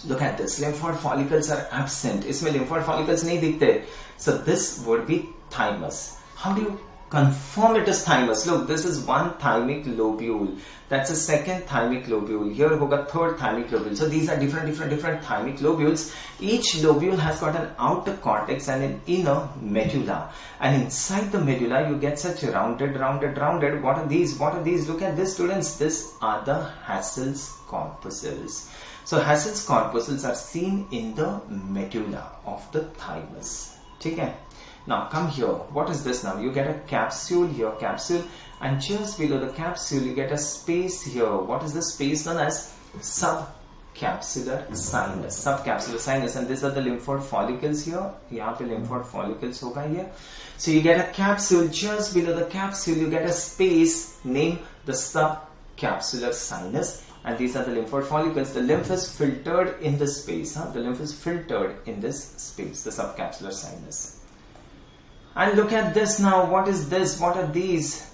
look at this. Lymphoid follicles are absent. इसमें lymphoid follicles नहीं दिखते. So this would be thymus. How do you Confirm it is thymus. Look, this is one thymic lobule. That's a second thymic lobule. Here hoga third thymic lobule. So these are different thymic lobules. Each lobule has got an outer cortex and an inner medulla. And inside the medulla, you get such rounded. What are these? Look at this, students. These are the Hassel's corpuscles. So Hassel's corpuscles are seen in the medulla of the thymus. Okay? Now come here. What is this now? You get a capsule here, and just below the capsule you get a space here. What is the space known as? Subcapsular sinus. And these are the lymphoid follicles here. यहाँ पे lymphoid follicles होगा here. So you get a capsule. Just below the capsule you get a space named the subcapsular sinus. And these are the lymphoid follicles. The lymph is filtered in this space. The lymph is filtered in this space, the subcapsular sinus. And look at this now. What is this? What are these?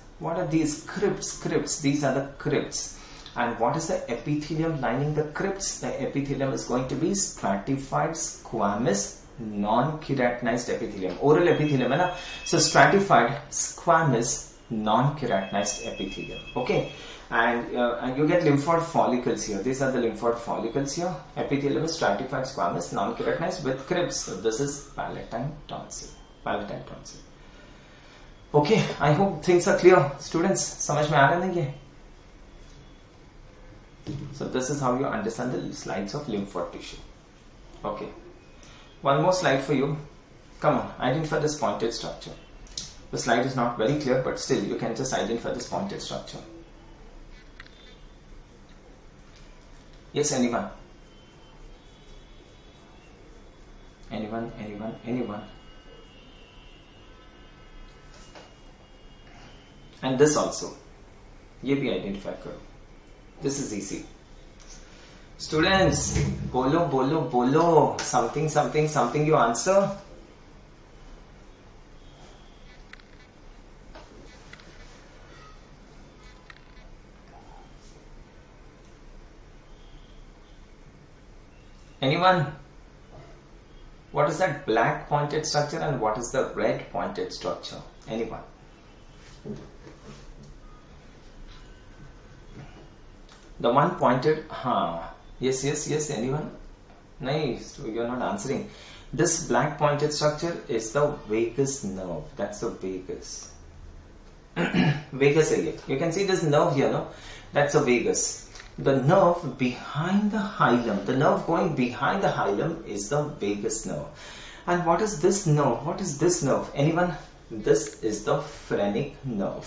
Crypts. These are the crypts. And what is the epithelium lining the crypts? The epithelium is going to be stratified squamous non-keratinized epithelium. Oral epithelium, hai na? So stratified squamous non-keratinized epithelium. Okay. And you get lymphoid follicles here. These are the lymphoid follicles here. Epithelium is stratified squamous non-keratinized with crypts. So this is palatine tonsil. Okay, I hope things are clear, students. समझ में आ रहा है ये? So this is how you understand the slides of lymphoid tissue. Okay, one more slide for you. Come on, identify this pointed structure. The slide is not very clear, but still you can just identify this pointed structure. Yes, anyone? And this also, ये भी identify करो. This is easy. Students, बोलो. Something you answer. Anyone? What is that black pointed structure and what is the red pointed structure? Anyone? The one pointed, yes, anyone? Nice, you're not answering. This black pointed structure is the vagus nerve. That's the vagus. Vagus area. You can see this nerve here, no? That's the vagus. The nerve behind the hilum, the nerve going behind the hilum is the vagus nerve. And what is this nerve? Anyone? This is the phrenic nerve.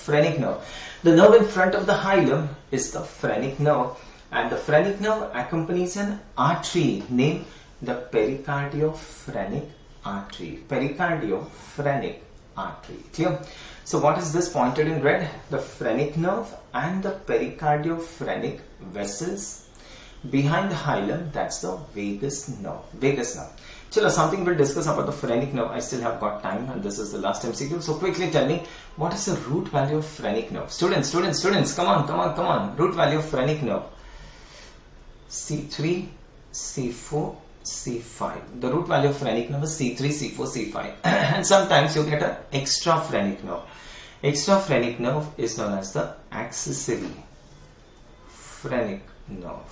The nerve in front of the hilum is the phrenic nerve, and the phrenic nerve accompanies an artery named the pericardio-phrenic artery. Clear? So what is this pointed in red? The phrenic nerve and the pericardio-phrenic vessels behind the hilum. That's the vagus nerve. Chalo, something we'll discuss about the phrenic nerve. I still have got time, and this is the last MCQ. So quickly tell me, what is the root value of phrenic nerve? Students, come on. Root value of phrenic nerve. C3, C4, C5. The root value of phrenic nerve is C3, C4, C5. And sometimes you get an extra phrenic nerve. Extra phrenic nerve is known as the axillary phrenic nerve.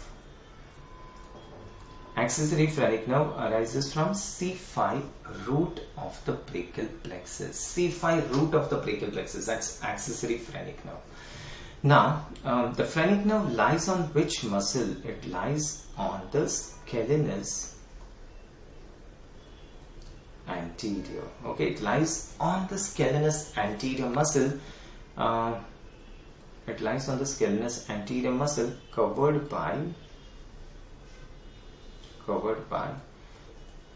Axillary phrenic nerve arises from C5 root of the brachial plexus. C5 root of the brachial plexus. That's axillary phrenic nerve. Now, the phrenic nerve lies on which muscle? It lies on the scalenus anterior. Okay, it lies on the scalenus anterior muscle. It lies on the scalenus anterior muscle covered by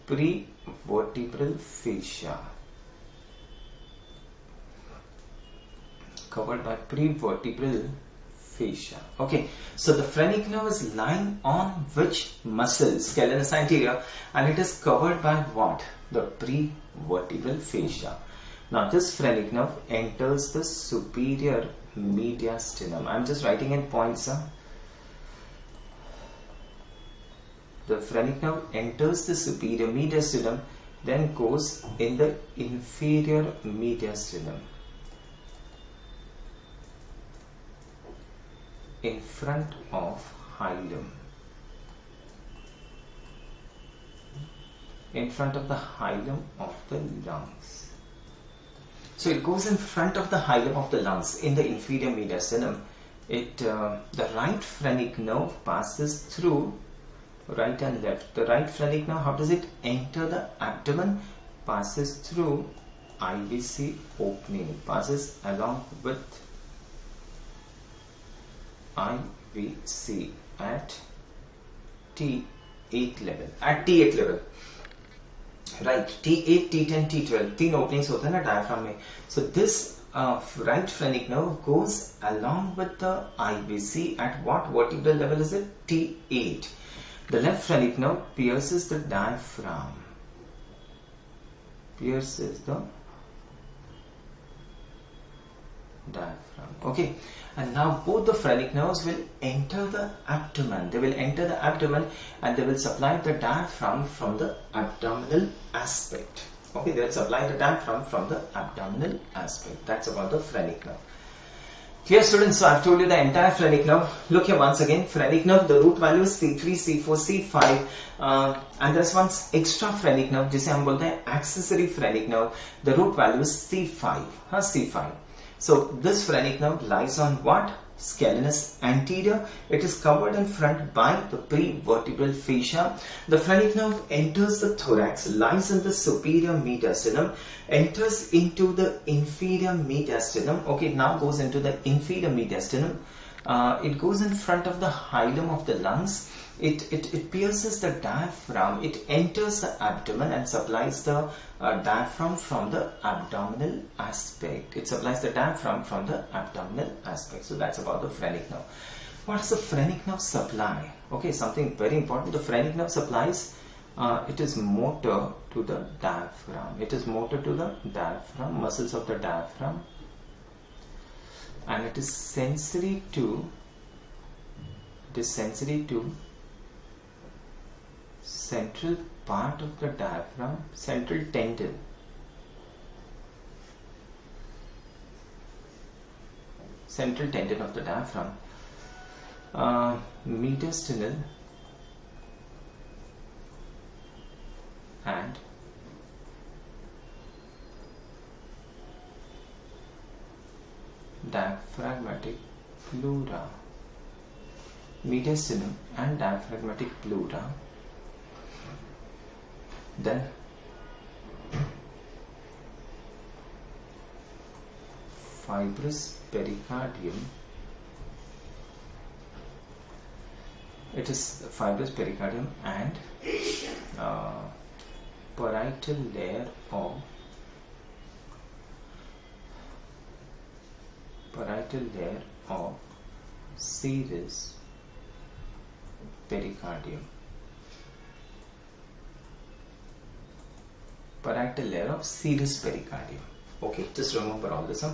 prevertebral fascia. Okay, so the phrenic nerve is lying on which muscle? Scalenus anterior, and it is covered by what? The prevertebral fascia. Now this phrenic nerve enters the superior mediastinum. I'm just writing in points. The phrenic nerve enters the superior mediastinum, then goes in the inferior mediastinum. in front of hilum. In front of the hilum of the lungs. So it goes in front of the hilum of the lungs in the inferior mediastinum. The right phrenic nerve passes through right and left. The right phrenic nerve, how does it enter the abdomen? Passes through IVC opening, passes along with IVC at T8 level. At T8 level. Right, T8, T10, T12, 3 openings होते हैं ना diaphragm में. So this right phrenic nerve goes along with the IVC at what vertebral level is it? T8. The left phrenic nerve pierces the diaphragm. Pierces the diaphragm. Okay, and now both the phrenic nerves will enter the abdomen. They will enter the abdomen and they will supply the diaphragm from the abdominal aspect. Okay, they will supply the diaphragm from the abdominal aspect. That's about the phrenic nerve. Clear, students? So I've told you the entire phrenic nerve. Look here once again. Phrenic nerve, the root value is C3, C4, C5, and there's one extra phrenic nerve, जिसे हम बोलते हैं axillary phrenic nerve. The root value is C5. C5. So this phrenic nerve lies on what? Scalenus anterior. It is covered in front by the prevertebral fascia. The phrenic nerve enters the thorax, lies in the superior mediastinum, enters into the inferior mediastinum. Okay, it now goes into the inferior mediastinum. It goes in front of the hilum of the lungs. It pierces the diaphragm. It enters the abdomen and supplies the diaphragm from the abdominal aspect. It supplies the diaphragm from the abdominal aspect. So that's about the phrenic nerve. What does the phrenic nerve supply? Okay, something very important. The phrenic nerve supplies, it is motor to the diaphragm. It is motor to the diaphragm, muscles of the diaphragm, and it is sensory to central part of the diaphragm, central tendon. Central tendon of the diaphragm, mediastinal and diaphragmatic pleura. Mediastinum and diaphragmatic pleura. Then fibrous pericardium. It is fibrous pericardium and parietal layer of serous pericardium. Parietal layer of serous pericardium. Okay, just remember all this.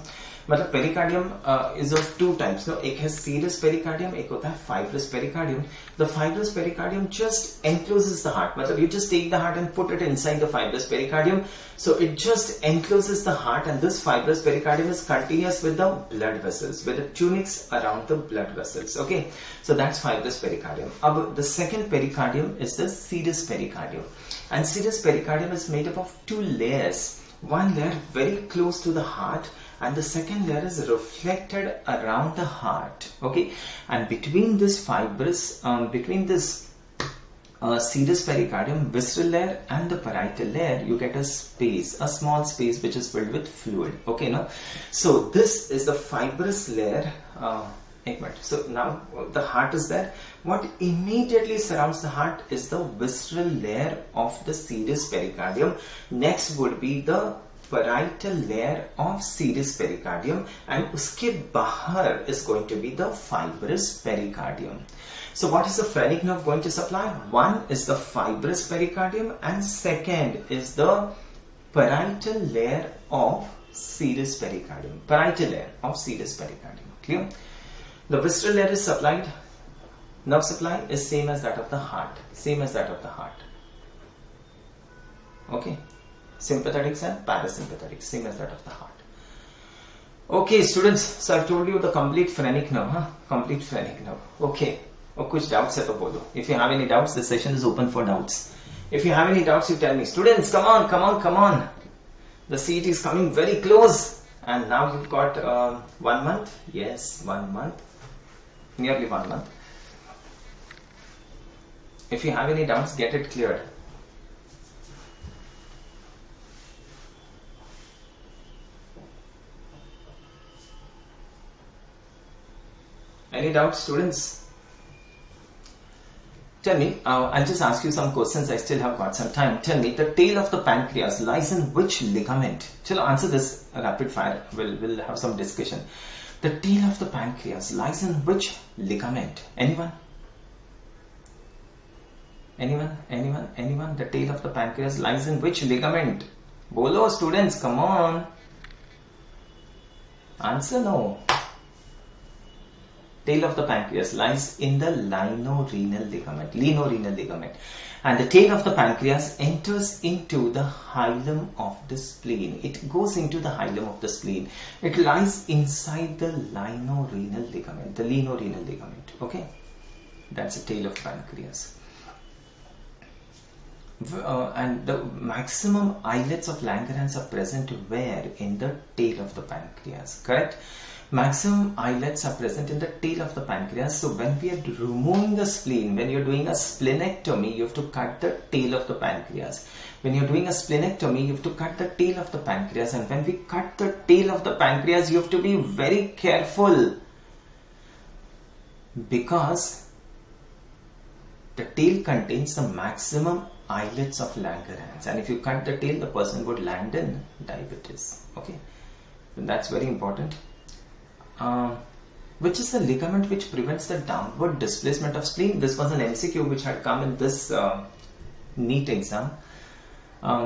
मतलब pericardium is of two types. No, एक है serous pericardium, एक होता है fibrous pericardium. The fibrous pericardium just encloses the heart. मतलब you just take the heart and put it inside the fibrous pericardium. So it just encloses the heart, and this fibrous pericardium is continuous with the blood vessels, with the tunics around the blood vessels. Okay, so that's fibrous pericardium. अब the second pericardium is the serous pericardium, and serous pericardium is made up of two layers. One layer very close to the heart, and the second layer is reflected around the heart. Okay, and between this fibrous, serous pericardium, visceral layer and the parietal layer, you get a space, a small space which is filled with fluid. Okay, no? So this is the fibrous layer. So now the heart is there. What immediately surrounds the heart is the visceral layer of the serous pericardium. Next would be the parietal layer of serous pericardium, and uske bahar is going to be the fibrous pericardium. So what is the phrenic nerve going to supply? One is the fibrous pericardium, and second is the parietal layer of serous pericardium. Parietal layer of serous pericardium. Clear? The visceral layer is supplied, nerve supply is same as that of the heart. Same as that of the heart. Okay. Sympathetics and parasympathetics, same as that of the heart. Okay, students. So I've told you the complete phrenic nerve, huh? Complete phrenic nerve. Okay. और कुछ doubts है तो बोलो. If you have any doubts, the session is open for doubts. If you have any doubts, you tell me. Students, come on, come on, come on. The CET is coming very close, and now you've got 1 month. Yes, 1 month. Nearly 1 month. If you have any doubts, get it cleared. Any doubts, students? Tell me, I'll just ask you some questions. I still have got some time. Tell me, the tail of the pancreas lies in which ligament? Chalo, answer this rapid fire. We'll have some discussion. The tail of the pancreas lies in which ligament? Anyone? Anyone? Anyone? Anyone? The tail of the pancreas lies in which ligament? Bolo, students, come on. Answer no. Tail of the pancreas lies in the linorenal ligament, and the tail of the pancreas enters into the hilum of the spleen. It goes into the hilum of the spleen. It lies inside the linorenal ligament. Okay, that's the tail of pancreas. And the maximum islets of Langerhans are present where? In the tail of the pancreas, correct? Maximum islets are present in the tail of the pancreas. So when we are removing the spleen, when you're doing a splenectomy, you have to cut the tail of the pancreas. When you're doing a splenectomy, you have to cut the tail of the pancreas. And when we cut the tail of the pancreas, you have to be very careful, because the tail contains the maximum islets of Langerhans, and if you cut the tail, the person would land in diabetes. Okay, and that's very important. Which is the ligament which prevents the downward displacement of spleen? This was an MCQ which had come in this NEET exam.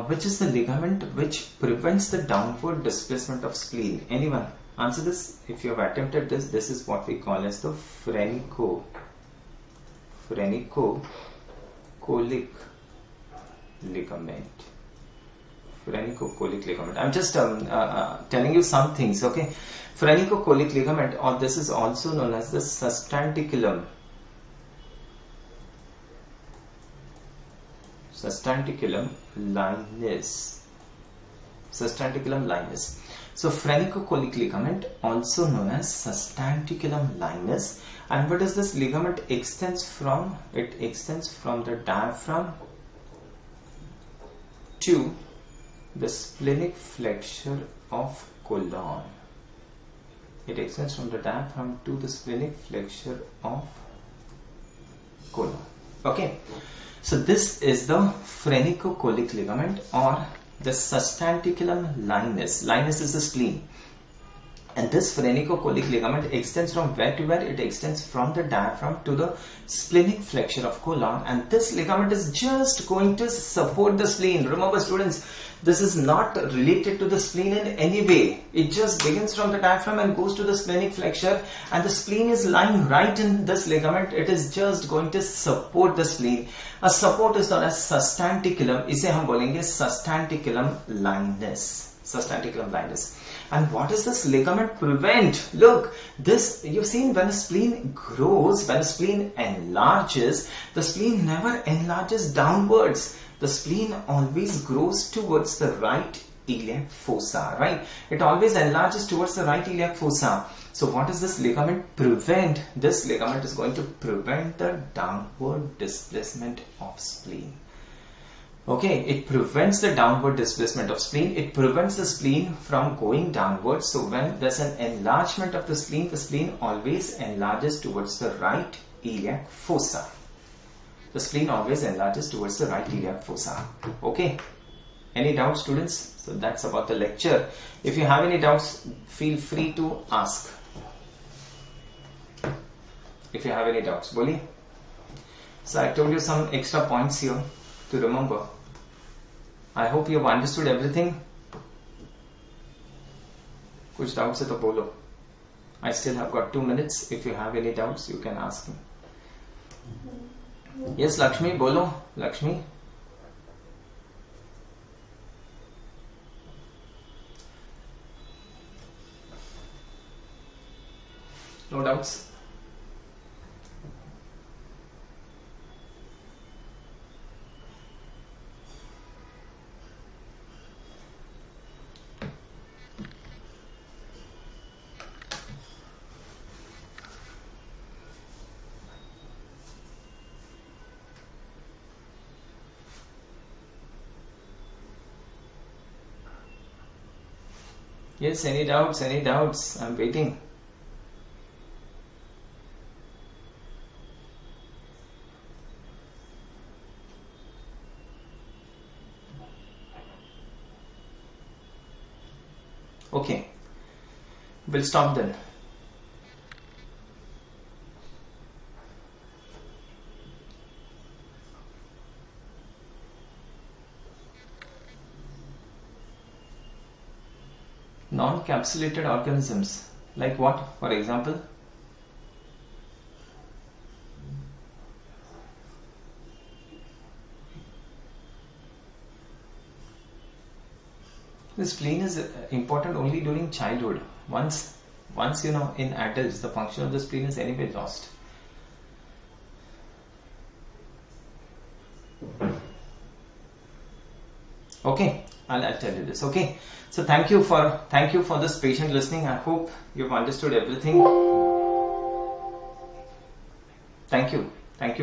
Which is the ligament which prevents the downward displacement of spleen? Anyone? Answer this. If you have attempted this, this is what we call as the phrenicocholic ligament. Phrenicocholic ligament. I'm just telling you some things, okay? Phrenicocholic ligament, or this is also known as the sustanticulum. Sustanticulum linis. Sustanticulum linis. So phrenicocholic ligament, also known as sustanticulum linis. And what does this ligament extends from? It extends from the diaphragm to the splenic flexure of colon. It extends from the diaphragm to the splenic flexure of colon. Okay, so this is the phrenicocholic ligament, or the sustanticulum linis. Linis is the spleen. And this phrenicocholic ligament extends from where to where? It extends from the diaphragm to the splenic flexure of colon, and this ligament is just going to support the spleen. Remember, students, this is not related to the spleen in any way. It just begins from the diaphragm and goes to the splenic flexure, and the spleen is lying right in this ligament. It is just going to support the spleen. A support is known as sustanticulum. इसे हम बोलेंगे sustanticulum linis. Sustanticulum linis. And what does this ligament prevent? Look, this, you've seen when a spleen grows, when a spleen enlarges, the spleen never enlarges downwards. The spleen always grows towards the right iliac fossa, right? It always enlarges towards the right iliac fossa. So what does this ligament prevent? This ligament is going to prevent the downward displacement of spleen. Okay, it prevents the downward displacement of spleen. It prevents the spleen from going downwards. So when there's an enlargement of the spleen always enlarges towards the right iliac fossa. The spleen always enlarges towards the right iliac fossa. Okay, any doubts, students? So that's about the lecture. If you have any doubts, feel free to ask. If you have any doubts, boliye. So I told you some extra points here to remember. I hope you have understood everything. Kuch doubts hai to bolo. I still have got 2 minutes. If you have any doubts, you can ask me. Yes, Lakshmi, bolo. Lakshmi. No doubts? Yes, any doubts? Any doubts? I'm waiting. Okay, we'll stop then. Non-capsulated organisms, like what, for example? The spleen is important only during childhood. Once you know, in adults, the function of the spleen is anyway lost. Okay, I'll tell you this. Okay, so thank you for this patient listening. I hope you've understood everything. Thank you.